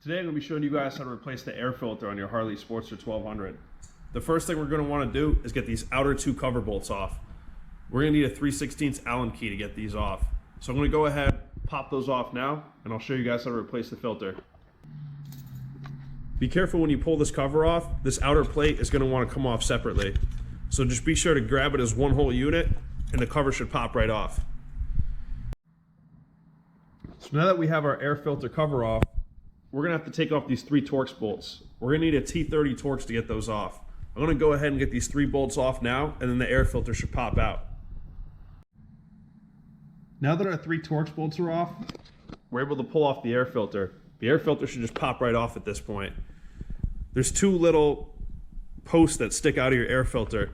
Today I'm going to be showing you guys how to replace the air filter on your Harley Sportster 1200. The first thing we're going to want to do is get these outer two cover bolts off. We're going to need a 3/16 Allen key to get these off. So I'm going to go ahead, pop those off now, and I'll show you guys how to replace the filter. Be careful when you pull this cover off. This outer plate is going to want to come off separately. So just be sure to grab it as one whole unit, and the cover should pop right off. So now that we have our air filter cover off, we're going to have to take off these 3 Torx bolts. We're going to need a T30 Torx to get those off. I'm going to go ahead and get these 3 bolts off now, and then the air filter should pop out. Now that our 3 Torx bolts are off, we're able to pull off the air filter. The air filter should just pop right off at this point. There's 2 little posts that stick out of your air filter.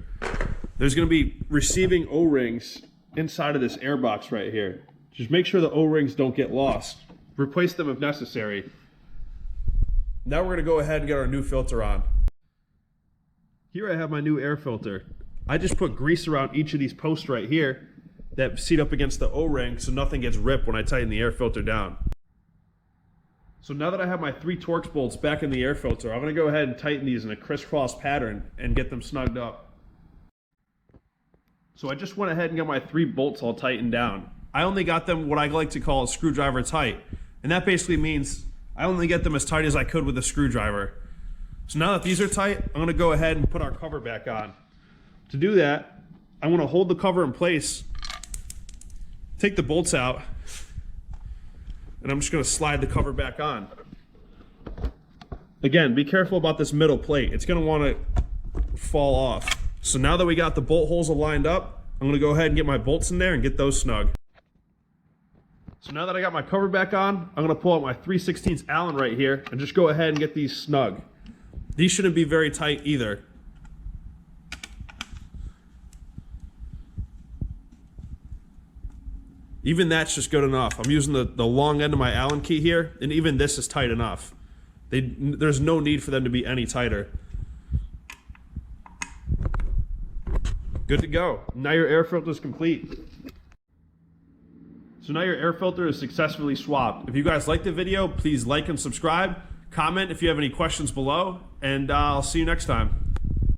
There's going to be receiving O-rings inside of this air box right here. Just make sure the O-rings don't get lost. Replace them if necessary. Now we're going to go ahead and get our new filter on. Here I have my new air filter. I just put grease around each of these posts right here that seat up against the O-ring so nothing gets ripped when I tighten the air filter down. So now that I have my 3 Torx bolts back in the air filter, I'm going to go ahead and tighten these in a crisscross pattern and get them snugged up. So I just went ahead and got my 3 bolts all tightened down. I only got them what I like to call a screwdriver tight. And that basically means I only get them as tight as I could with a screwdriver. So now that these are tight, I'm going to go ahead and put our cover back on. To do that, I'm going to hold the cover in place, take the bolts out, and I'm just going to slide the cover back on. Again, be careful about this middle plate. It's going to want to fall off. So now that we got the bolt holes lined up, I'm going to go ahead and get my bolts in there and get those snug. So now that I got my cover back on, I'm going to pull out my 3/16 Allen right here and just go ahead and get these snug. These shouldn't be very tight either. Even that's just good enough. I'm using the long end of my Allen key here, and even this is tight enough. There's no need for them to be any tighter. Good to go. Now your air filter is complete. So now your air filter is successfully swapped. If you guys liked the video, please like and subscribe. Comment if you have any questions below, and I'll see you next time.